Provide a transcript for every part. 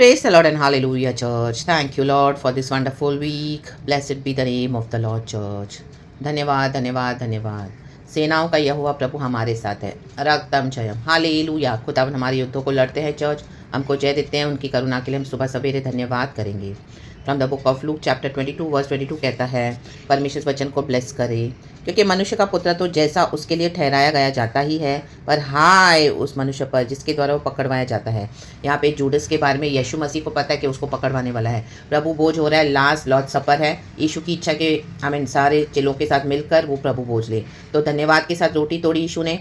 Praise the Lord and hallelujah, church. Thank you, Lord, for this wonderful week. Blessed be the name of the Lord, church. धन्यवाद धन्यवाद धन्यवाद। सेनाओं का यहोवा प्रभु हमारे साथ है। रक्तम जयम हालेलुया। खुदावन हमारे युद्धों को लड़ते हैं चर्च, हमको जय देते हैं। उनकी करुणा के लिए हम सुबह सवेरे धन्यवाद करेंगे। From the book of Luke chapter 22 verse 22 कहता है, परमेश्वर वचन को ब्लेस करे, क्योंकि मनुष्य का पुत्र तो जैसा उसके लिए ठहराया गया जाता ही है, पर हाय उस मनुष्य पर जिसके द्वारा वो पकड़वाया जाता है। यहाँ पे जूडस के बारे में यीशु मसीह को पता है कि उसको पकड़वाने वाला है। प्रभु भोज हो रहा है, लास्ट लॉर्ड सपर है। यीशु की इच्छा के सारे चेलों के साथ मिलकर वो प्रभु भोज ले। तो धन्यवाद के साथ रोटी तोड़ी यीशु ने,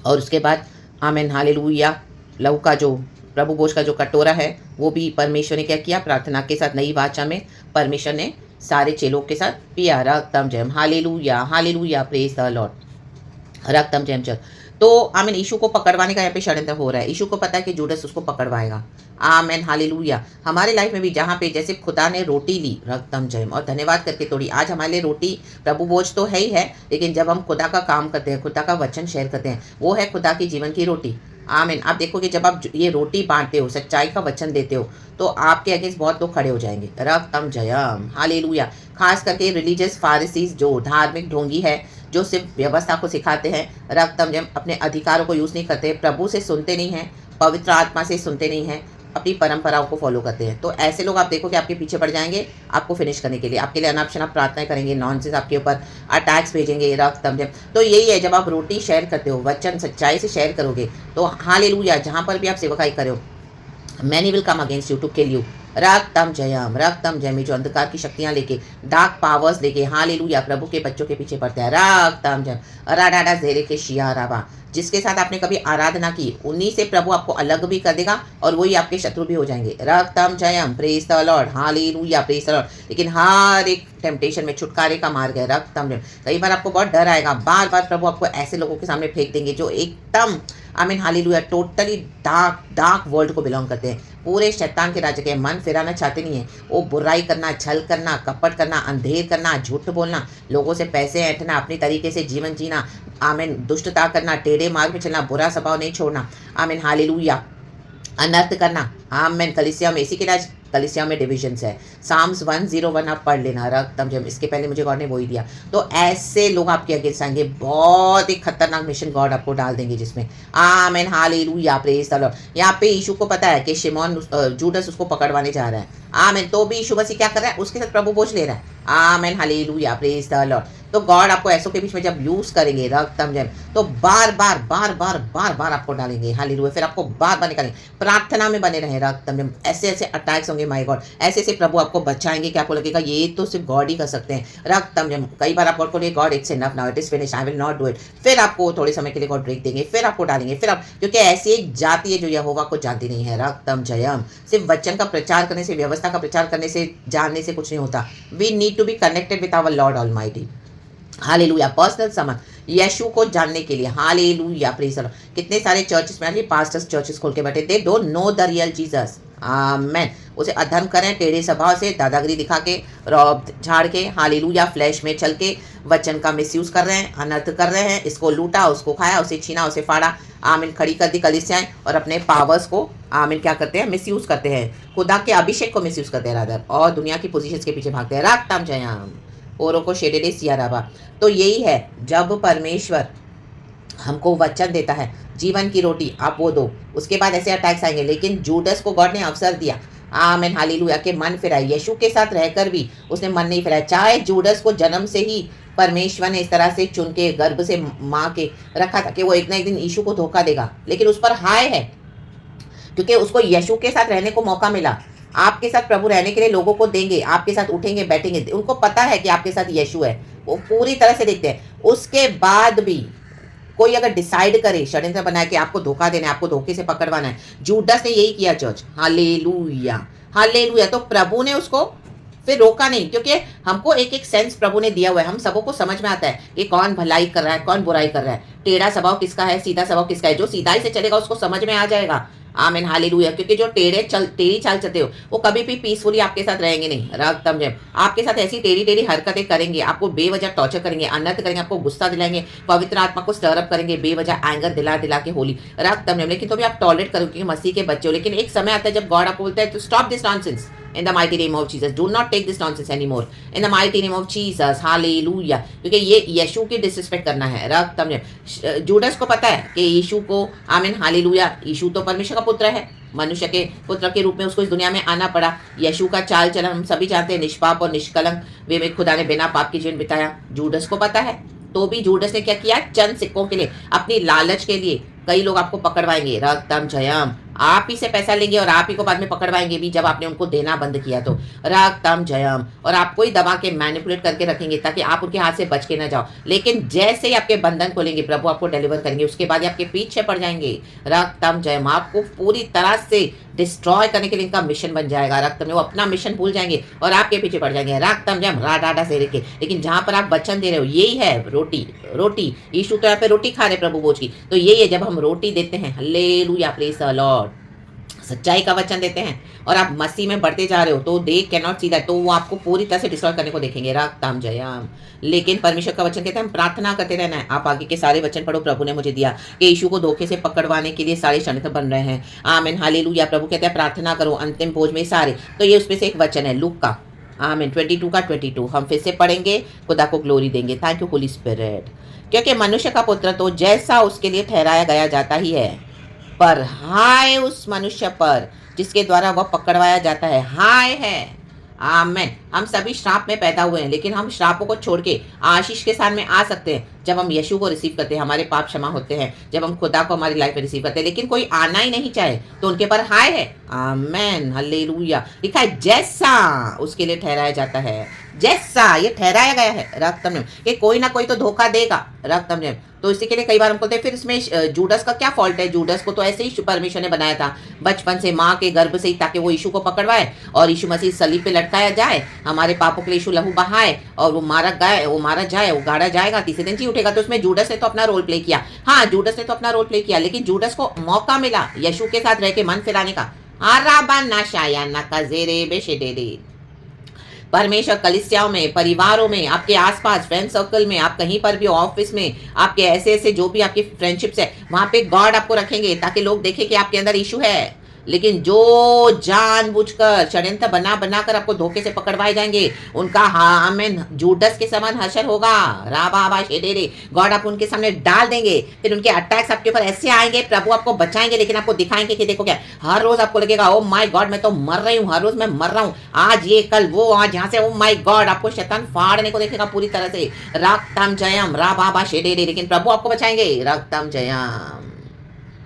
और उसके बाद आमीन हालेलुया। लहू का जो प्रभु भोज का जो कटोरा है वो भी परमेश्वर ने क्या किया, प्रार्थना के साथ नई वाचा में परमेश्वर ने सारे चेलों के साथ पिया। रक्तम जयम hallelujah hallelujah, praise the lord. रक्तम जयम चल। तो आमीन यीशु को पकड़वाने का यहाँ पे षड्यंत्र हो रहा है। यीशु को पता है कि जूडस उसको पकड़वाएगा। आमीन हालेलुया। हमारे लाइफ में भी जहाँ पे जैसे खुदा ने रोटी ली, रक्तम जयम, और धन्यवाद करके तोड़ी। आज हमारे लिए रोटी प्रभु भोज तो है ही है, लेकिन जब हम खुदा का काम करते हैं, खुदा का वचन शेयर करते हैं, वो है खुदा की जीवन की रोटी। आमीन। आप देखोगे जब आप ये रोटी बांटते हो, सच्चाई का वचन देते हो, तो आपके अगेंस्ट बहुत लोग खड़े हो जाएंगे। रक्तम जयम हालेलुया। खास करके रिलीजियस फारिसीज, जो धार्मिक ढोंगी है, जो सिर्फ व्यवस्था को सिखाते हैं, रक्तम जयम, अपने अधिकारों को यूज़ नहीं करते, प्रभु से सुनते नहीं हैं, पवित्र आत्मा से सुनते नहीं हैं, अपनी परंपराओं को फॉलो करते हैं। तो ऐसे लोग आप देखो कि आपके पीछे पड़ जाएंगे आपको फिनिश करने के लिए, आपके लिए अनाप शनाप प्रार्थनाएं करेंगे, नॉनसेंस आपके ऊपर अटैक्स भेजेंगे। रक्तम जब तो यही है, जब आप रोटी शेयर करते हो, वचन सच्चाई से शेयर करोगे, तो हालेलुया, जहाँ पर भी आप सेवकाई करो, many will come against you to kill you. रक्तम जयम, जो अंधकार की शक्तियां लेके, डार्क पावर्स लेके, हालेलुया, प्रभु के बच्चों के पीछे पड़ता है। रक्तम जयम राडा जेरे के शिया राबा, जिसके साथ आपने कभी आराधना की, उन्हीं से प्रभु आपको अलग भी कर देगा और वही आपके शत्रु भी हो जाएंगे। रक्तम जयम, praise the lord hallelujah, praise the lord. लेकिन हर एक टेम्पटेशन में छुटकारे का मार्ग है। रक्तम जयम। कई बार आपको बहुत डर आएगा, बार बार प्रभु आपको ऐसे लोगों के सामने फेंक देंगे जो एकदम आमीन हालेलुया टोटली डार्क वर्ल्ड को बिलोंग करते हैं, पूरे शैतान के राज्य के मन फिराना चाहते नहीं है। वो बुराई करना, छल करना, कपट करना, अंधेर करना, झूठ बोलना, लोगों से पैसे ऐंठना, अपनी तरीके से जीवन जीना, आमीन दुष्टता करना, टेढ़े मार्ग में चलना, बुरा स्वभाव नहीं छोड़ना, आमीन हालेलुया, अनर्थ करना। आमीन। कलीसिया में इसी के राज, कलीसिया में डिविजन्स है। साम्स 101 आप पढ़ लेना। रक्तम जब, इसके पहले मुझे गॉड ने वही दिया। तो ऐसे लोग आपके अगेंस्ट आएंगे, बहुत ही खतरनाक मिशन गॉड आपको डाल देंगे जिसमें, आमीन हालेलुया, प्रेज द लॉर्ड। यहाँ पे यीशु को पता है कि शिमोन जूडस उसको पकड़वाने जा रहा है, आमीन, तो भी यीशु मसीह क्या कर रहा है, उसके साथ प्रभु भोज ले रहा है। आमीन हालेलुया, प्रेज द लॉर्ड। तो गॉड आपको ऐसों के बीच में जब यूज करेंगे, रक्तम जब, तो बार बार आपको डालेंगे, हालेलुया, फिर आपको बार बार निकालेंगे। प्रार्थना में बने रहे, रक्तम जब, ऐसे ऐसे अटैक्स होंगे, माय गॉड, ऐसे ऐसे प्रभु आपको बचाएंगे कि आपको लगेगा ये तो सिर्फ गॉड ही कर सकते हैं। रक्तम जब, कई बार आप गॉड को लिए, God it's enough now, it is finish, I will not do it, फिर आपको थोड़े समय के लिए गॉड ब्रेक देंगे, फिर आपको डालेंगे, फिर आप, क्योंकि ऐसी एक जाति है जो यहोवा को जानती नहीं है। रक्तम जयम। सिर्फ वचन का प्रचार करने से, व्यवस्था का प्रचार करने से, जानने से कुछ नहीं होता। We need to be connected with our Lord Almighty. Hallelujah. Personal समझ यीशु को जानने के लिए, हालेलुया, प्रेज द लॉर्ड। कितने सारे चर्चेस में पास्टर्स चर्चेस खोल के बैठे, they don't know the real Jesus. Amen. उसे अधर्म करें, टेढ़े स्वभाव से, दादागिरी दिखा के, रौब झाड़ के, हालेलुया, फ्लैश में चल के वचन का मिसयूज कर रहे हैं, अनर्थ कर रहे हैं। इसको लूटा, उसको खाया, उसे छीना, उसे फाड़ा, आमीन, खड़ी कर दी कलीसियाएं, और अपने पावर्स को आमीन क्या करते हैं, मिसयूज करते हैं, खुदा के अभिषेक को मिसयूज करते हैं रादर, और दुनिया की पोजीशंस के पीछे भागते हैं। रक्तम जयम, औरों को शेडेडे सियाराबा। तो यही है, जब परमेश्वर हमको वचन देता है, जीवन की रोटी आप वो दो, उसके बाद ऐसे अटैक्स आएंगे। लेकिन जूडस को गॉड ने अवसर दिया, आमीन हालेलुया, के मन फिराए। यीशु के साथ रहकर भी उसने मन नहीं फिराया। चाहे जूडस को जन्म से ही परमेश्वर ने इस तरह से चुन के, गर्भ से माँ के रखा था कि वो एक ना एक दिन यीशु को धोखा देगा, लेकिन उस पर हाय है, क्योंकि उसको यीशु के साथ रहने को मौका मिला। आपके साथ प्रभु रहने के लिए लोगों को देंगे, आपके साथ उठेंगे बैठेंगे, उनको पता है कि आपके साथ यीशु है, वो पूरी तरह से देखते हैं। उसके बाद भी कोई अगर डिसाइड करे, षड्यंत्र बनाए कि आपको धोखा देना है, आपको धोखे से पकड़वाना है, जूडस ने यही किया चर्च। Hallelujah hallelujah. तो प्रभु ने उसको फिर रोका नहीं, क्योंकि हमको एक एक सेंस प्रभु ने दिया हुआ है, हम सबों को समझ में आता है कि कौन भलाई कर रहा है, कौन बुराई कर रहा है, टेढ़ा स्वभाव किसका है, सीधा स्वभाव किसका है। जो सीधाई से चलेगा उसको समझ में आ जाएगा, आमीन हालेलुया। क्योंकि जो टेढ़ी चाल चलते हो वो कभी भी पीसफुली आपके साथ रहेंगे नहीं। रक्तम जय, आपके साथ ऐसी टेढ़ी टेढ़ी हरकतें करेंगे, आपको बेवजह टॉर्चर करेंगे, अनर्थ करेंगे, आपको गुस्सा दिलाएंगे, पवित्र आत्मा को स्टरअप करेंगे, बेवजह एंगर दिला दिला के होली रक्तम जय। लेकिन तो भी आप टॉलरेट करोगे क्योंकि मसीह के बच्चे हो। लेकिन एक समय आता है जब गॉड आपको बोलता है तो stop this nonsense in the mighty name of Jesus. Do not take this nonsense anymore. In the mighty name of Jesus. Hallelujah. क्योंकि ये यीशु की डिसरिस्पेक्ट करना है। रक्त जूडस को पता है कि यीशु को आमीन हालेलुया, यीशु तो परमेश्वर का पुत्र है, मनुष्य के पुत्र के रूप में उसको इस दुनिया में आना पड़ा। यीशु का चाल चलन हम सभी जानते हैं, निष्पाप और निष्कलंक वे में खुदा ने बिना पाप के जीवन बिताया। जूडस को पता है, तो भी जूडस ने क्या किया? चंद सिक्कों के लिए, अपनी लालच के लिए कई लोग आपको पकड़वाएंगे। रक्तम जयम, आप ही से पैसा लेंगे और आप ही को बाद में पकड़वाएंगे भी जब आपने उनको देना बंद किया तो। रक्तम जयम, और आपको ही दबा के मैनिपुलेट करके रखेंगे ताकि आप उनके हाथ से बच के ना जाओ। लेकिन जैसे ही आपके बंधन खोलेंगे प्रभु आपको डिलीवर करेंगे, उसके बाद आपके पीछे पड़ जाएंगे। रक्तम जयम, आपको पूरी तरह से डिस्ट्रॉय करने के लिए इनका मिशन बन जाएगा। रक्तम में वो अपना मिशन भूल जाएंगे और आपके पीछे पड़ जाएंगे। रक्तम जयम राडा से लेके, लेकिन जहां पर आप वचन दे रहे हो यही है रोटी। रोटी यीशु तो यहाँ पे रोटी खा रहे प्रभु बोझ की, तो यही है जब हम रोटी देते हैं, हालेलुया प्रेज़ द लॉर्ड, सच्चाई का वचन देते हैं और आप मसीह में बढ़ते जा रहे हो तो they can not see that, तो वो आपको पूरी तरह से डिस्ट्रॉय करने को देखेंगे। रक्तम जयम। लेकिन परमेश्वर का वचन कहते हैं हम प्रार्थना करते रहना है। आप आगे के सारे वचन पढ़ो, प्रभु ने मुझे दिया कि यीशु को धोखे से पकड़वाने के लिए सारे षड्यंत्र बन रहे हैं। आमीन हालेलुया। प्रभु कहते हैं प्रार्थना करो अंतिम भोज में सारे, तो ये उसमें से एक वचन है लूक का आमीन 22 का 22 हम फिर से पढ़ेंगे, खुदा को ग्लोरी देंगे। Thank you Holi spirit. क्योंकि मनुष्य का पुत्र तो जैसा उसके लिए ठहराया गया जाता ही है, पर हाय उस मनुष्य पर जिसके द्वारा वह पकड़वाया जाता है। हाय है आमेन। हम सभी श्राप में पैदा हुए हैं, लेकिन हम श्रापों को छोड़ के आशीष के स्थान में आ सकते हैं जब हम यीशु को रिसीव करते हैं, हमारे पाप क्षमा होते हैं, जब हम खुदा को हमारी लाइफ में रिसीव करते हैं। लेकिन कोई आना ही नहीं चाहे तो उनके पर हाय है। Amen hallelujah. लिखा है जैसा उसके लिए ठहराया जाता है, जैसा ये ठहराया गया है। रक्तम ने कि कोई ना कोई तो धोखा देगा। रक्तम ने तो इसी के लिए कई बार हम बोलते हैं फिर इसमें जूडस का क्या फॉल्ट है? जूडस को तो ऐसे ही परमेश्वर ने बनाया था बचपन से, माँ के गर्भ से ही, ताकि वो यीशु को पकड़वाए और यीशु मसीह सलीब पे लटकाया जाए, हमारे पापों के लिए यीशु लहू बहाए और वो मारा जाए, वो गाड़ा जाएगा, तीसरे दिन जी उठेगा। तो उसमें जूडस ने तो अपना रोल प्ले किया। हाँ जूडस ने तो अपना रोल प्ले किया, लेकिन जूडस को मौका मिला यीशु के साथ रह के मन फिराने का। परमेश्वर कलीसियाओं में, परिवारों में, आपके आसपास फ्रेंड सर्कल में, आप कहीं पर भी ऑफिस में, आपके ऐसे ऐसे जो भी आपकी फ्रेंडशिप्स है वहां पे गॉड आपको रखेंगे ताकि लोग देखें कि आपके अंदर इशू है। लेकिन जो जानबूझकर षड्यंत्र बना बनाकर आपको धोखे से पकड़वाए जाएंगे उनका आमीन जूडस के समान हशर होगा। राबा शेडेरे, गॉड आप उनके सामने डाल देंगे, फिर उनके अटैक्स आपके ऊपर ऐसे आएंगे, प्रभु आपको बचाएंगे, लेकिन आपको दिखाएंगे कि देखो क्या, हर रोज आपको लगेगा ओ माय गॉड मैं तो मर रही हूँ, हर रोज मैं मर रहा हूँ, आज ये कल वो, आज यहाँ से, ओ माय गॉड आपको शैतान फाड़ने को देखेगा पूरी तरह से। रक्तम जयम राबा शेडेरे, लेकिन प्रभु आपको बचाएंगे। रक्तम जयम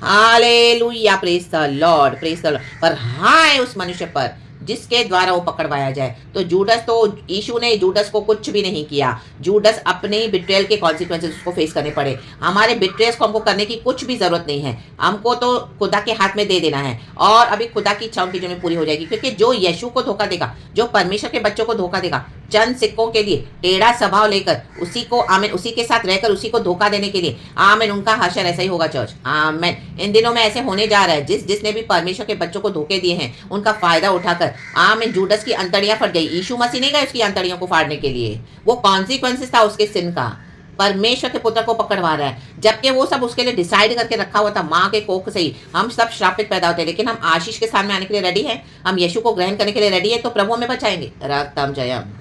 hallelujah praise the lord, praise the lord. पर हाय उस मनुष्य पर जिसके द्वारा वो पकड़वाया जाए। तो जूडस तो यीशु ने जूडस को कुछ भी नहीं किया, जूडस अपने ही बिट्रेयल के कॉन्सिक्वेंसेस उसको फेस करने पड़े। हमारे बिट्रेयल्स को हमको करने की कुछ भी जरूरत नहीं है, हमको तो खुदा के हाथ में दे देना है और अभी खुदा की इच्छा उनकी जो में पूरी हो जाएगी। क्योंकि जो यीशु को धोखा देगा, जो परमेश्वर के बच्चों को धोखा देगा, चंद सिक्कों के लिए टेढ़ा स्वभाव लेकर उसी को आमीन, उसी के साथ रहकर उसी को धोखा देने के लिए आमीन, उनका हशर ऐसा ही होगा चर्च। आमीन। इन दिनों में ऐसे होने जा रहा है, जिसने भी परमेश्वर के बच्चों को धोखे दिए हैं उनका फायदा उठाकर आमीन जूडस की अंतड़ियां फट गई। यीशु मसीह नहीं गए उसकी अंतड़ियों को फाड़ने के लिए, वो कॉन्सिक्वेंसेस था उसके सिन का। परमेश्वर के पुत्र को पकड़वा रहा है, जबकि वो सब उसके लिए डिसाइड करके रखा हुआ था माँ के कोख से ही। हम सब श्रापित पैदा होते हैं, लेकिन हम आशीष के सामने आने के लिए रेडी हैं, हम यीशु को ग्रहण करने के लिए रेडी है, तो प्रभु हमें बचाएंगे। रक्तम जयम।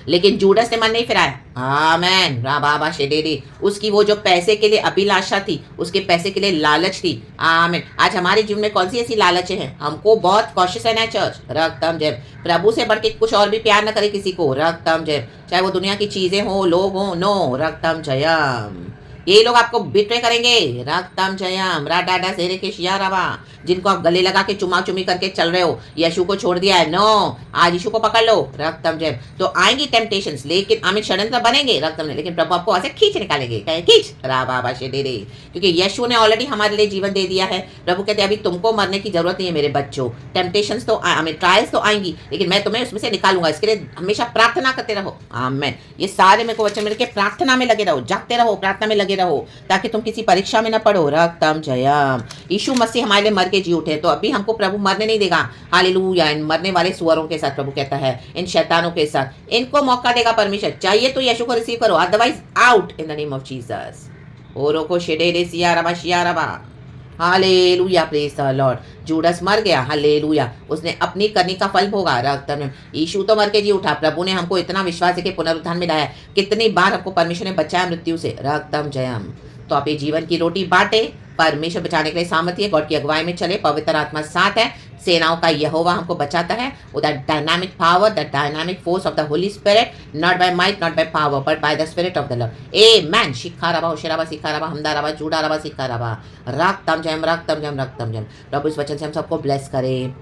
लेकिन जूडस ने मन नहीं फिराया। आमेन राबा शेडेरी, उसकी वो जो पैसे के लिए अभिलाषा थी, उसके पैसे के लिए लालच थी। आमेन। आज हमारे जीवन में कौन सी ऐसी लालचें हैं? हमको बहुत कॉशियस रहना है चर्च। रक्तम जय। प्रभु से बढ़ के कुछ और भी प्यार न करे किसी को। रक्तम जय। चाहे वो दुनिया की चीजें हो, लोग हो, नो। रक्तम जयम। ये लोग आपको बिट्रे करेंगे। रक्तम जयम राडा सेरे के शिया रवा, जिनको आप गले लगा के चुमा चुमी करके चल रहे हो, यीशु को छोड़ दिया है, नो, आज यीशु को पकड़ लो। रक्तम जयम। तो आएंगी टेम्पटेशंस, लेकिन आमिर षड्यंत्र बनेंगे रक्तम ने, लेकिन प्रभु आपको ऐसे खींच निकालेंगे, कहे खींच राबा शेडेरे, क्योंकि यीशु ने ऑलरेडी हमारे लिए जीवन दे दिया है। प्रभु कहते हैं अभी तुमको मरने की जरूरत नहीं है मेरे बच्चों। टेम्पटेशंस तो आमिर ट्रायल्स तो आएंगी, लेकिन मैं तुम्हें उसमें से निकालूंगा। इसके लिए हमेशा प्रार्थना करते रहो। आमेन। ये सारे मेरे को वचन मिल के प्रार्थना में लगे रहो, जागते रहो, प्रार्थना में लगे लगे रहो ताकि तुम किसी परीक्षा में न पड़ो। रक्तम जयम। यीशु मसीह हमारे लिए मर के जी उठे, तो अभी हमको प्रभु मरने नहीं देगा। हालेलुया। इन मरने वाले सुअरों के साथ प्रभु कहता है, इन शैतानों के साथ इनको मौका देगा परमेश्वर। चाहिए तो यीशु को रिसीव करो, otherwise out in the name of Jesus. ओरो को शेडेरे सियाराबा शियाराबा। Hallelujah, praise the lord. Judas मर गया, हालेलुया, उसने अपनी करनी का फल भोगा। रक्तम। यीशु तो मर के जी उठा। प्रभु ने हमको इतना विश्वास है कि पुनरुत्थान में लाया। कितनी बार हमको परमेश्वर ने बचाया मृत्यु से। रक्तम जयम। तो आप ये जीवन की रोटी बांटे, परमेश्वर बचाने के लिए सामर्थ्य है, गॉड की अगुवाई में चले, पवित्र आत्मा साथ है, सेनाओं का यहोवा हमको बचाता है। That dynamic power, that dynamic force of the holy spirit, not by might, not by power, but by the spirit of the lord. Amen. शिखाराबा, होशराबा, सिखाराबा, हमदाराबा, जूडाराबा, सिखाराबा। रक्तम जयम, रक्तम जयम, रक्तम जयम। प्रभु इस वचन से हम सबको ब्लेस करे,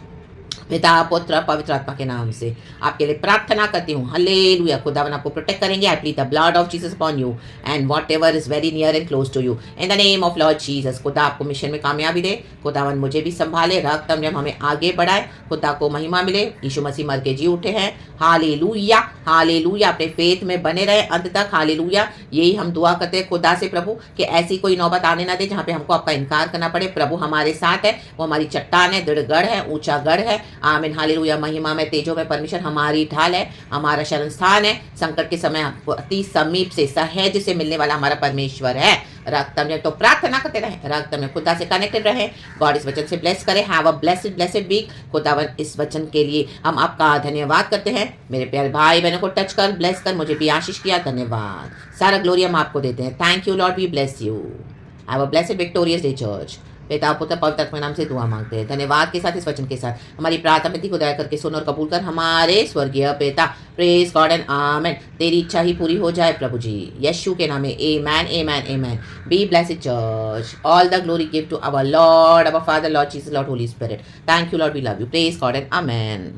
पिता पुत्र पवित्र आत्मा के नाम से आपके लिए प्रार्थना करती हूँ। हालेलुया। खुदावन आपको प्रोटेक्ट करेंगे। I plead the blood of Jesus upon you and whatever is very near and close to you in the name of lord Jesus. खुदा आपको मिशन में कामयाबी दे। खुदावन मुझे भी संभाले। रक्तम जब हमें आगे बढ़ाए। खुदा को महिमा मिले। यीशु मसीह मर के जी उठे हैं। Hallelujah, hallelujah. अपने फेथ में बने रहे अंत तक। हालेलुया। यही हम दुआ करते हैं खुदा से प्रभु कि ऐसी कोई नौबत आने ना दे जहाँ पे हमको आपका इनकार करना पड़े। प्रभु हमारे साथ है, वो हमारी चट्टान है, दृढ़ गढ़ है, ऊंचा गढ़ है। आमीन। हालेलुया। महिमा में तेजों में परमेश्वर हमारी ढाल है, हमारा शरण स्थान है। संकट के समय अति समीप से सहज से मिलने वाला हमारा परमेश्वर है। रक्तम में तो प्रार्थना करते रहे, रक्तम में खुदा से कनेक्टेड रहे। गॉड इस वचन से ब्लेस करे। Have a blessed blessed week. खुदावन इस वचन के लिए हम आपका धन्यवाद करते हैं। मेरे प्यारे भाई बहनों को टच कर, ब्लेस कर, मुझे भी आशीष किया। धन्यवाद। सारा ग्लोरी हम आपको देते हैं। Thank you Lord, we bless you. Have a blessed victorious day church. पिता पुत्र पवित्र आत्मा के नाम से दुआ मांगते हैं। धन्यवाद के साथ इस वचन के साथ हमारी प्रार्थना विनती को दया करके सुन और कबूल कर हमारे स्वर्गीय पिता। प्रेज गॉड एंड आमेन। तेरी इच्छा ही पूरी हो जाए प्रभु जी, यीशु के नाम में। Amen, amen, amen. Be blessed church. All the glory give to our lord, our father, lord Jesus, lord holy spirit. Thank you Lord, we love you. Praise God and amen.